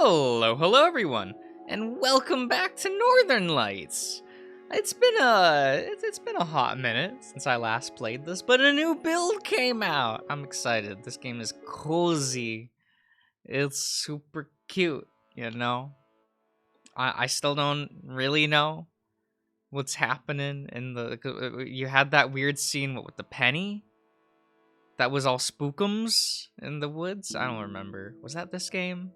Hello everyone, and welcome back to Northern Lights. It's been a hot minute since I last played this, but a new build came out. I'm excited. This game is cozy. It's super cute, you know. I still don't really know what's happening in the. You had that weird scene with the penny. That was all spookums in the woods. I don't remember. Was that this game?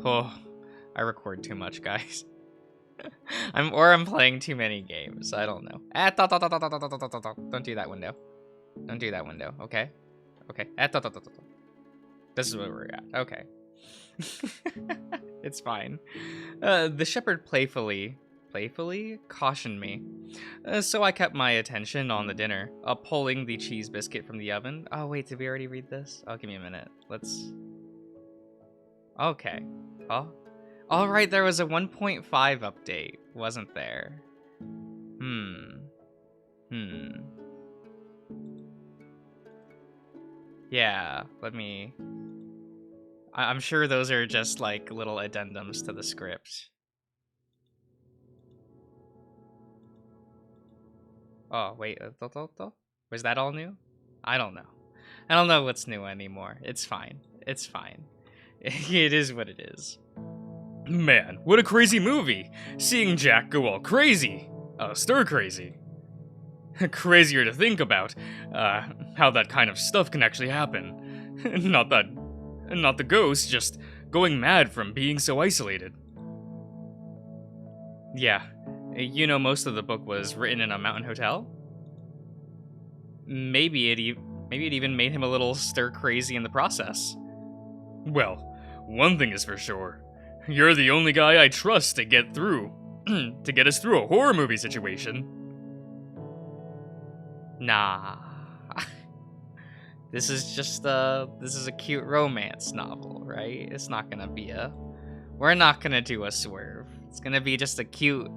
Oh, I record too much, guys. I'm playing too many games. I don't know. Don't do that window. Don't do that window. Okay. Okay. This is where we're at. Okay. It's fine. The shepherd playfully cautioned me. So I kept my attention on the dinner, pulling the cheese biscuit from the oven. Oh wait, did we already read this? Oh, give me a minute. Let's. Okay. Oh. All right, there was a 1.5 update, wasn't there? Yeah, let me... I'm sure those are just, like, little addendums to the script. Oh, wait, was that all new? I don't know. I don't know what's new anymore. It's fine. It's fine. It is what it is. Man, what a crazy movie! Seeing Jack go all crazy! Stir crazy. Crazier to think about, how that kind of stuff can actually happen. Not the ghost, just going mad from being so isolated. Yeah, you know most of the book was written in a mountain hotel? Maybe it even made him a little stir crazy in the process. Well, one thing is for sure. You're the only guy I trust to get through, to get us through a horror movie situation. Nah. This is a cute romance novel, right? It's not gonna be we're not gonna do a swerve. It's gonna be just a cute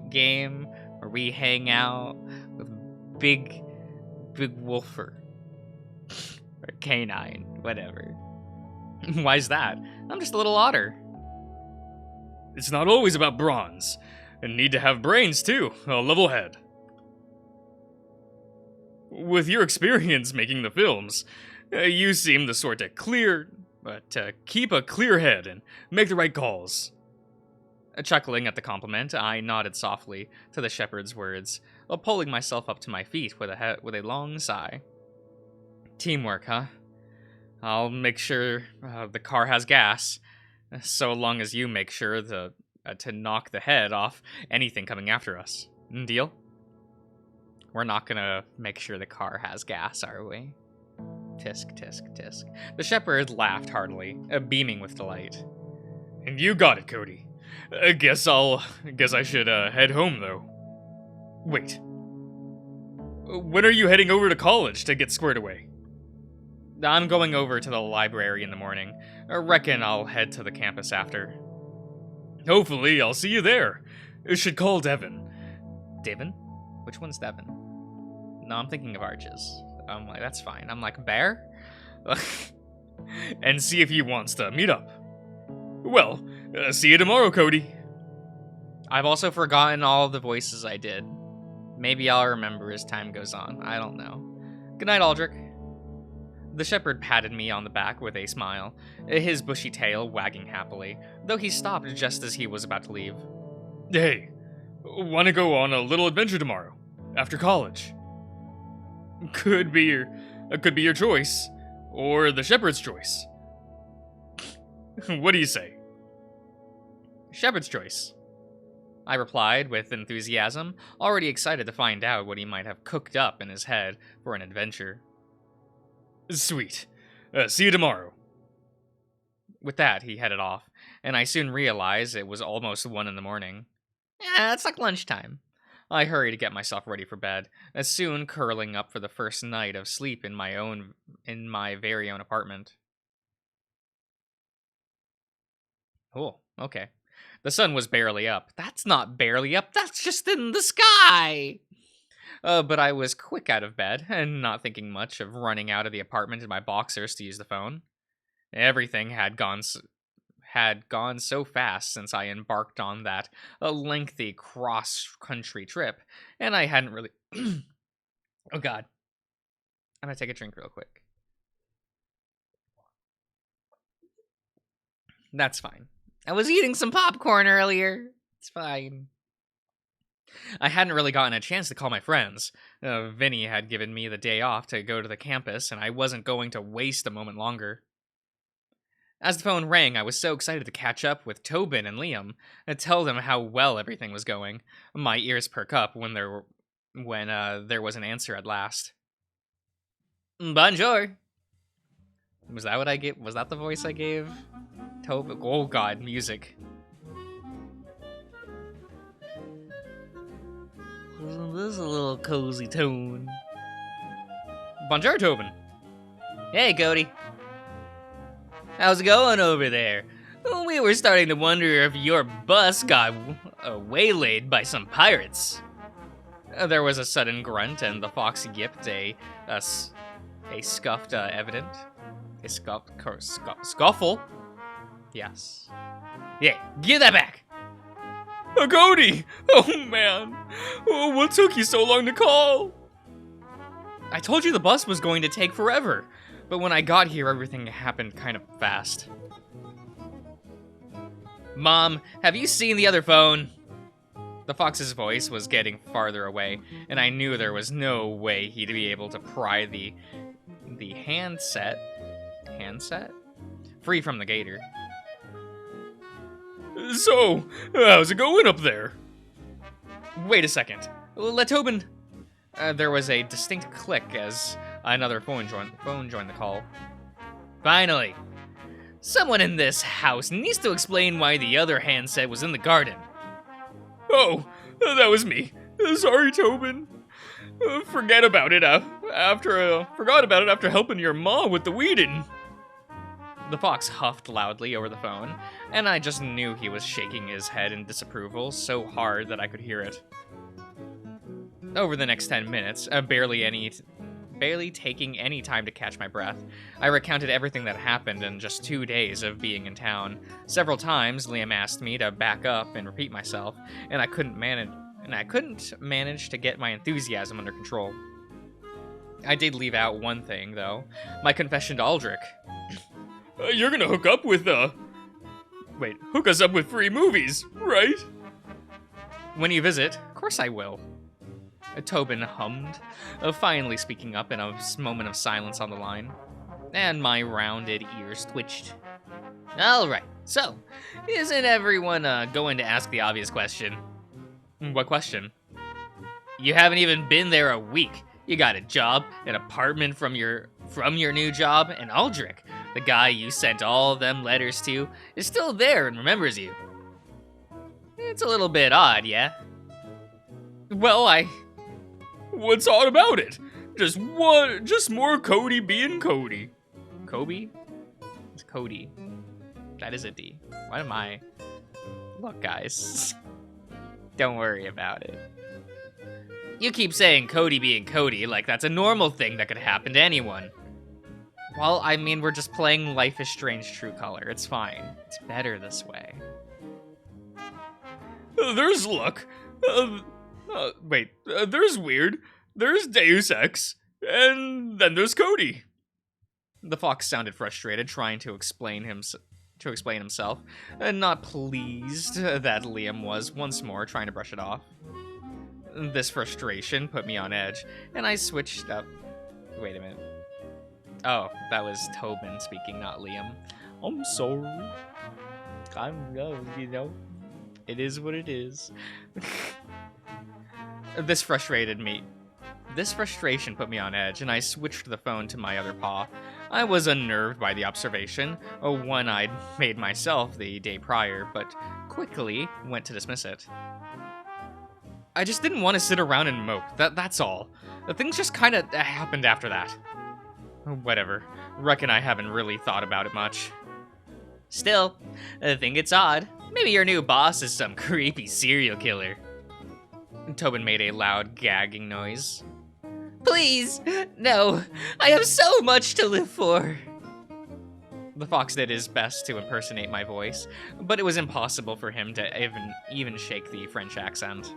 game where we hang out with Big Wolfer. Or Canine, whatever. Why's that? I'm just a little otter. It's not always about bronze. And need to have brains, too. A level head. With your experience making the films, you seem the sort to keep a clear head and make the right calls. Chuckling at the compliment, I nodded softly to the shepherd's words, pulling myself up to my feet with a long sigh. Teamwork, huh? I'll make sure the car has gas. So long as you make sure to knock the head off anything coming after us. Deal? We're not gonna make sure the car has gas, are we? Tisk, tisk, tisk. The shepherd laughed heartily, beaming with delight. And you got it, Cody. Guess I should head home, though. Wait. When are you heading over to college to get squared away? I'm going over to the library in the morning. I reckon I'll head to the campus after. Hopefully, I'll see you there. You should call Devin. Devin? Which one's Devin? No, I'm thinking of Arches. I'm like, that's fine. I'm like, Bear? And see if he wants to meet up. Well, see you tomorrow, Cody. I've also forgotten all the voices I did. Maybe I'll remember as time goes on. I don't know. Good night, Aldrich. The shepherd patted me on the back with a smile, his bushy tail wagging happily, though he stopped just as he was about to leave. Hey, want to go on a little adventure tomorrow, after college? Could be your choice, or the shepherd's choice. What do you say? Shepherd's choice, I replied with enthusiasm, already excited to find out what he might have cooked up in his head for an adventure. Sweet. See you tomorrow. With that, he headed off, and I soon realized it was almost 1 a.m. Yeah, it's like lunchtime. I hurried to get myself ready for bed, as soon curling up for the first night of sleep in my very own apartment. Oh, okay. The sun was barely up. That's not barely up, that's just in the sky! But I was quick out of bed, and not thinking much of running out of the apartment in my boxers to use the phone. Everything had had gone so fast since I embarked on that lengthy cross-country trip, and I hadn't really... Oh god. I'm gonna take a drink real quick. That's fine. I was eating some popcorn earlier. It's fine. I hadn't really gotten a chance to call my friends. Vinny had given me the day off to go to the campus, and I wasn't going to waste a moment longer. As the phone rang, I was so excited to catch up with Tobin and Liam and tell them how well everything was going. My ears perk up when there was an answer at last. Bonjour. Was that what I gave? Was that the voice I gave? Tobin. Oh god, music. This is a little cozy tone. Bonjour, Tobin. Hey, Cody. How's it going over there? We were starting to wonder if your bus got waylaid by some pirates. There was a sudden grunt, and the fox yipped a scuffed evident. A scuffle? Yes. Yeah, give that back! Cody! Oh man! Oh, what took you so long to call? I told you the bus was going to take forever, but when I got here, everything happened kind of fast. Mom, have you seen the other phone? The fox's voice was getting farther away, and I knew there was no way he'd be able to pry the handset free from the gator. So, how's it going up there? Wait a second. Let Tobin... there was a distinct click as another phone joined the call. Finally! Someone in this house needs to explain why the other handset was in the garden. Oh, that was me. Sorry, Tobin. Forgot about it after helping your mom with the weeding. The fox huffed loudly over the phone, and I just knew he was shaking his head in disapproval so hard that I could hear it. Over the next 10 minutes, barely taking any time to catch my breath, I recounted everything that happened in just 2 days of being in town. Several times, Liam asked me to back up and repeat myself, and I couldn't manage to get my enthusiasm under control. I did leave out one thing, though: my confession to Aldrich. You're gonna hook us up with free movies, right? When you visit, of course I will. Tobin hummed, finally speaking up in a moment of silence on the line, and my rounded ears twitched. Alright, so, isn't everyone going to ask the obvious question? What question? You haven't even been there a week. You got a job, an apartment from your new job, and Aldrich, the guy you sent all them letters to, is still there and remembers you. It's a little bit odd, yeah? Well, what's odd about it? Just more Cody being Cody. Kobe? It's Cody. That is a D. What am I? Look, guys. Don't worry about it. You keep saying Cody being Cody like that's a normal thing that could happen to anyone. Well, I mean, we're just playing Life is Strange True Color. It's fine. It's better this way. There's luck. There's weird. There's Deus Ex. And then there's Cody. The fox sounded frustrated, trying to explain himself, and not pleased that Liam was once more trying to brush it off. This frustration put me on edge, and I switched up. Wait a minute. Oh, that was Tobin speaking, not Liam. I'm sorry. It is what it is. This frustration put me on edge, and I switched the phone to my other paw. I was unnerved by the observation, one I'd made myself the day prior, but quickly went to dismiss it. I just didn't want to sit around and mope, that's all. The things just kinda happened after that. Whatever, reckon I haven't really thought about it much. Still, I think it's odd. Maybe your new boss is some creepy serial killer. Tobin made a loud gagging noise. Please, no, I have so much to live for. The fox did his best to impersonate my voice, but it was impossible for him to even shake the French accent.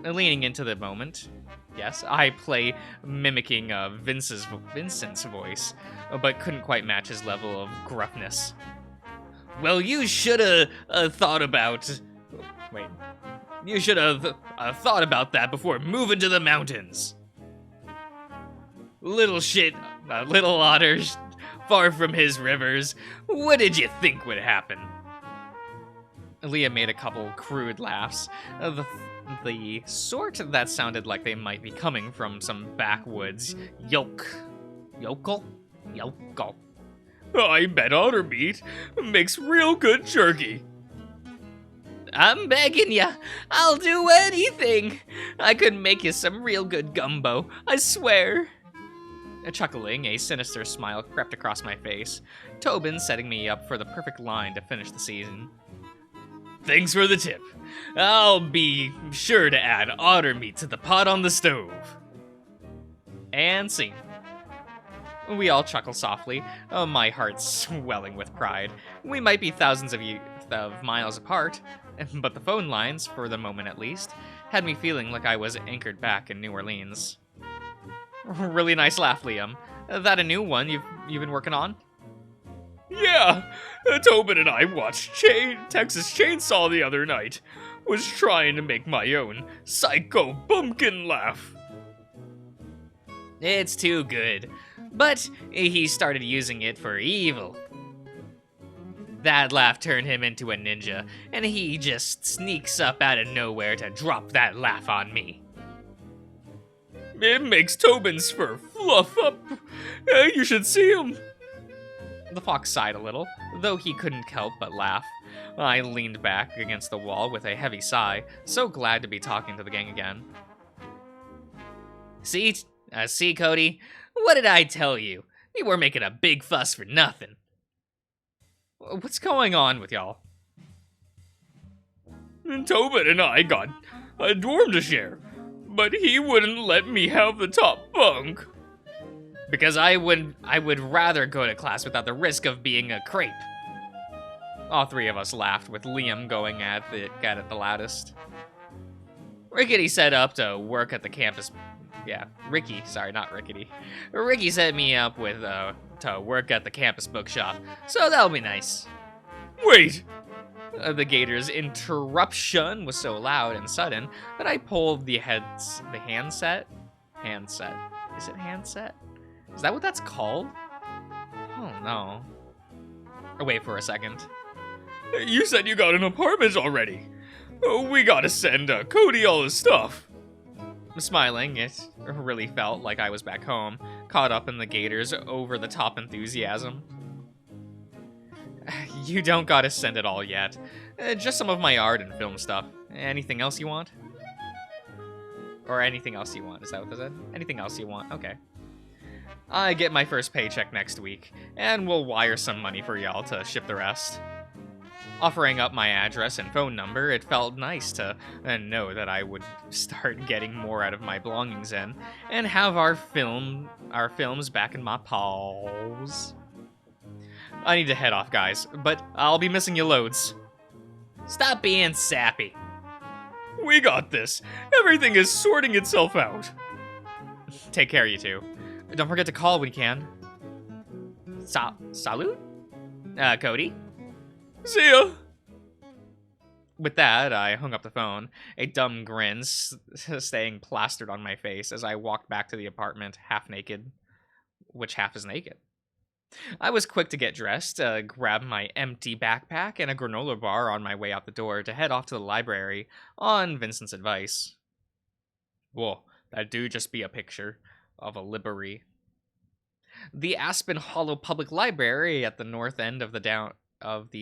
Leaning into the moment, yes, I play mimicking Vincent's voice, but couldn't quite match his level of gruffness. Well, you should have thought about... Wait. You should have thought about that before moving to the mountains. Little otters, far from his rivers. What did you think would happen? Leah made a couple crude laughs, the sort that sounded like they might be coming from some backwoods yokel. I bet otter meat makes real good jerky. I'm begging ya, I'll do anything. I could make you some real good gumbo, I swear. Chuckling, a sinister smile crept across my face, Tobin setting me up for the perfect line to finish the season. Thanks for the tip. I'll be sure to add otter meat to the pot on the stove. And scene. We all chuckle softly, my heart swelling with pride. We might be thousands of miles apart, but the phone lines, for the moment at least, had me feeling like I was anchored back in New Orleans. Really nice laugh, Liam. That a new one you've been working on? Yeah, Tobin and I watched Texas Chainsaw the other night. Was trying to make my own psycho bumpkin laugh. It's too good, but he started using it for evil. That laugh turned him into a ninja, and he just sneaks up out of nowhere to drop that laugh on me. It makes Tobin's fur fluff up. You should see him. The fox sighed a little, though he couldn't help but laugh. I leaned back against the wall with a heavy sigh, so glad to be talking to the gang again. See, Cody? What did I tell you? You were making a big fuss for nothing. What's going on with y'all? Tobin and I got a dorm to share, but he wouldn't let me have the top bunk. Because I would rather go to class without the risk of being a creep. All three of us laughed, with Liam going at it the loudest. Rickety set up to work at the campus. Yeah, Ricky, sorry, not Rickety. Ricky set me up with to work at the campus bookshop, so that'll be nice. Wait! The gator's interruption was so loud and sudden that I pulled the handset. Is it handset? Is that what that's called? Oh no. Wait for a second. You said you got an apartment already. We gotta send Cody all his stuff. Smiling, it really felt like I was back home, caught up in the gator's over-the-top enthusiasm. You don't gotta send it all yet. Just some of my art and film stuff. Anything else you want? Or anything else you want, is that what they said? Anything else you want, okay. I get my first paycheck next week, and we'll wire some money for y'all to ship the rest. Offering up my address and phone number, it felt nice to know that I would start getting more out of my belongings in, and have our films back in my paws. I need to head off, guys, but I'll be missing you loads. Stop being sappy. We got this. Everything is sorting itself out. Take care, you two. Don't forget to call when you can. Salute? Cody? See ya! With that, I hung up the phone, a dumb grin staying plastered on my face as I walked back to the apartment, half naked. Which half is naked? I was quick to get dressed, grab my empty backpack and a granola bar on my way out the door to head off to the library, on Vincent's advice. Whoa, that do just be a picture of a library. The Aspen Hollow Public Library at the north end of the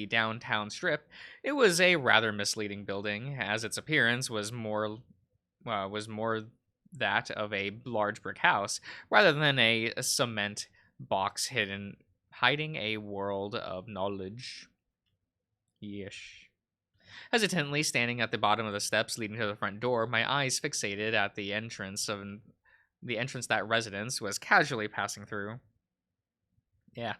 downtown strip, it was a rather misleading building, as its appearance was more that of a large brick house, rather than a cement box hiding a world of knowledge. Yeesh. Hesitantly standing at the bottom of the steps leading to the front door, my eyes fixated at the entrance that residence was casually passing through. Yeah.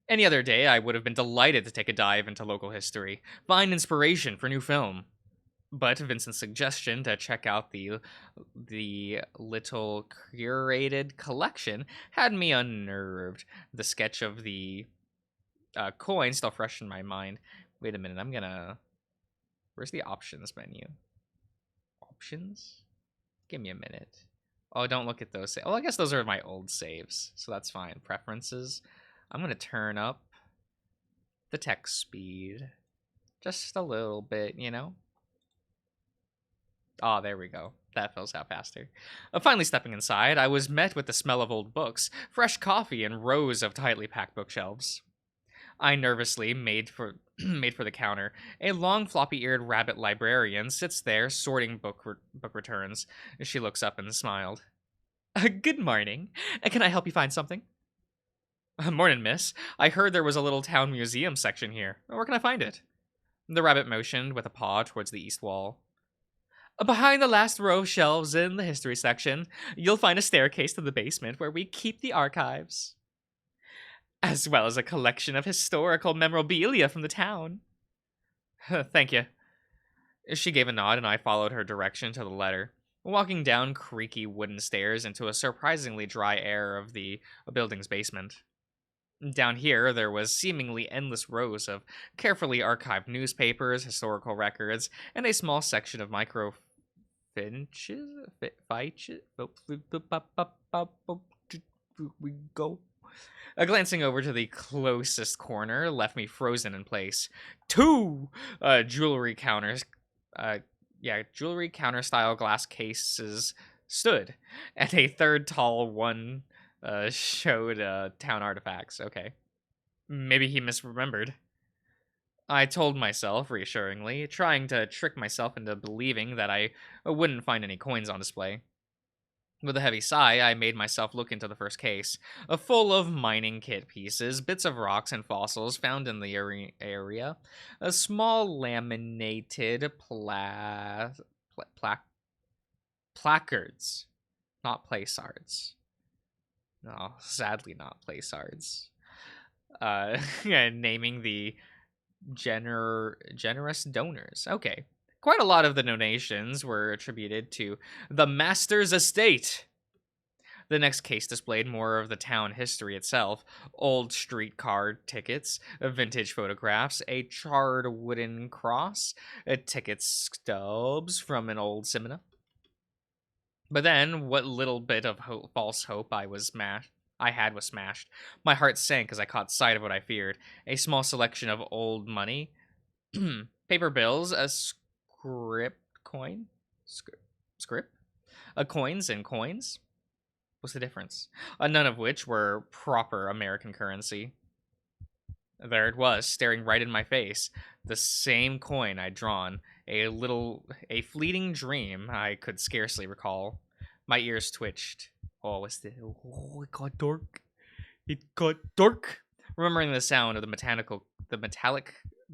Any other day, I would have been delighted to take a dive into local history, find inspiration for new film. But Vincent's suggestion to check out the little curated collection had me unnerved. The sketch of the coin still fresh in my mind. Wait a minute, I'm gonna. Where's the options menu? Options? Give me a minute. Oh, don't look at those. Oh, I guess those are my old saves, so that's fine. Preferences. I'm gonna turn up the text speed just a little bit, you know? Oh, there we go. That feels out faster. Finally stepping inside, I was met with the smell of old books, fresh coffee, and rows of tightly packed bookshelves. I nervously made for made for the counter. A long, floppy-eared rabbit librarian sits there sorting book returns. She looks up and smiled. Good morning. Can I help you find something? Morning, miss. I heard there was a little town museum section here. Where can I find it? The rabbit motioned with a paw towards the east wall. Behind the last row of shelves in the history section, you'll find a staircase to the basement where we keep the archives, as well as a collection of historical memorabilia from the town. Thank you. She gave a nod, and I followed her direction to the letter, walking down creaky wooden stairs into a surprisingly dry air of the building's basement. Down here, there was seemingly endless rows of carefully archived newspapers, historical records, and a small section of microfinches. We go. Glancing over to the closest corner left me frozen in place. Two jewelry counters, jewelry counter style glass cases stood, and a third tall one showed town artifacts. Okay. Maybe he misremembered. I told myself reassuringly, trying to trick myself into believing that I wouldn't find any coins on display. With a heavy sigh, I made myself look into the first case, full of mining kit pieces, bits of rocks, and fossils found in the area. A small laminated placards, not placards. No, sadly not placards. Naming the generous donors. Okay. Quite a lot of the donations were attributed to the Master's estate. The next case displayed more of the town history itself: old streetcar tickets, vintage photographs, a charred wooden cross, ticket stubs from an old cinema. But then, what little bit of false hope I had was smashed. My heart sank as I caught sight of what I feared: a small selection of old money, paper bills, a script coin, script, coins and coins. What's the difference? None of which were proper American currency. There it was, staring right in my face. The same coin I'd drawn. A fleeting dream I could scarcely recall. My ears twitched. Oh, it got dark. It got dark. Remembering the sound of the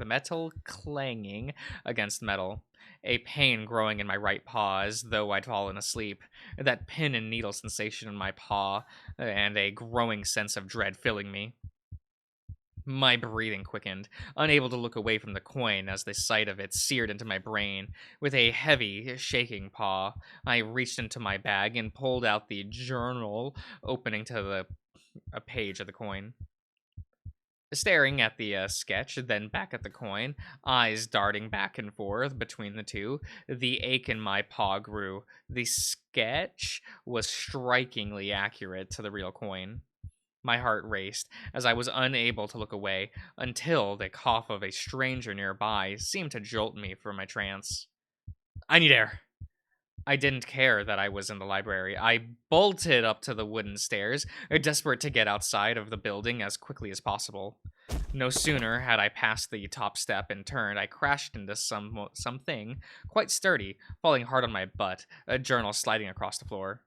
metal clanging against metal. A pain growing in my right paw as though I'd fallen asleep. That pin and needle sensation in my paw, and a growing sense of dread filling me. My breathing quickened, unable to look away from the coin as the sight of it seared into my brain. With a heavy, shaking paw, I reached into my bag and pulled out the journal, opening to a page of the coin. Staring at the sketch, then back at the coin, eyes darting back and forth between the two, the ache in my paw grew. The sketch was strikingly accurate to the real coin. My heart raced as I was unable to look away until the cough of a stranger nearby seemed to jolt me from my trance. I need air. I didn't care that I was in the library. I bolted up to the wooden stairs, desperate to get outside of the building as quickly as possible. No sooner had I passed the top step and turned, I crashed into something quite sturdy, falling hard on my butt, a journal sliding across the floor.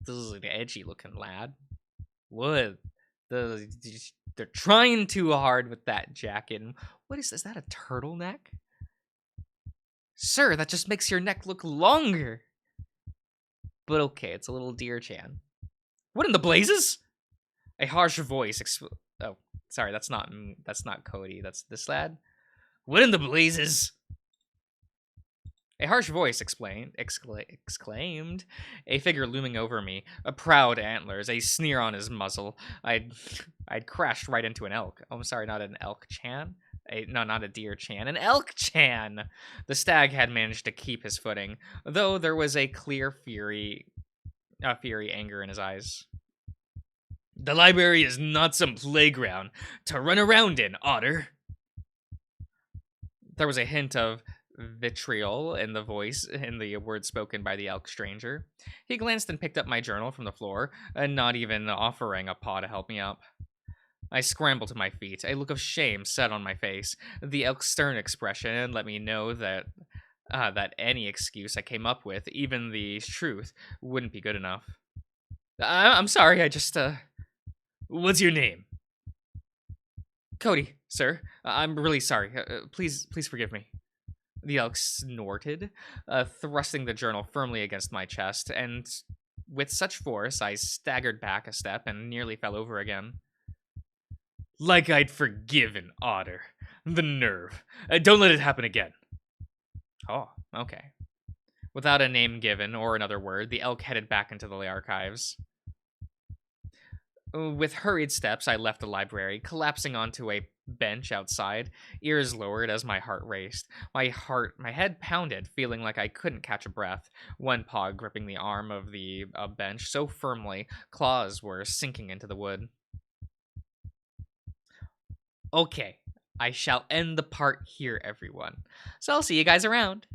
This is an edgy looking lad. What? They're trying too hard with that jacket. What is that a turtleneck? Sir, that just makes your neck look longer. But okay, it's a little deer chan. What in the blazes? A harsh voice oh, sorry, that's not Cody. That's this lad. What in the blazes? A harsh voice exclaimed, a figure looming over me, a proud antlers, a sneer on his muzzle. I'd crashed right into an elk. Oh, I'm sorry, not an elk Chan. No, not a deer Chan, an elk Chan. The stag had managed to keep his footing, though there was a clear fury anger in his eyes. The library is not some playground to run around in, Otter. There was a hint of vitriol in the words spoken by the elk stranger. He glanced and picked up my journal from the floor, not even offering a paw to help me up. I scrambled to my feet, a look of shame set on my face. The elk's stern expression let me know that any excuse I came up with, even the truth, wouldn't be good enough. I'm sorry, I just, What's your name? Cody, sir. I'm really sorry. Please forgive me. The elk snorted, thrusting the journal firmly against my chest, and with such force, I staggered back a step and nearly fell over again. Like I'd forgiven Otter. The nerve. Don't let it happen again. Oh, okay. Without a name given or another word, the elk headed back into the archives. With hurried steps, I left the library, collapsing onto a bench outside, ears lowered as my heart raced. My head pounded, feeling like I couldn't catch a breath, one paw gripping the arm of the bench so firmly, claws were sinking into the wood. Okay, I shall end the part here, everyone. So I'll see you guys around.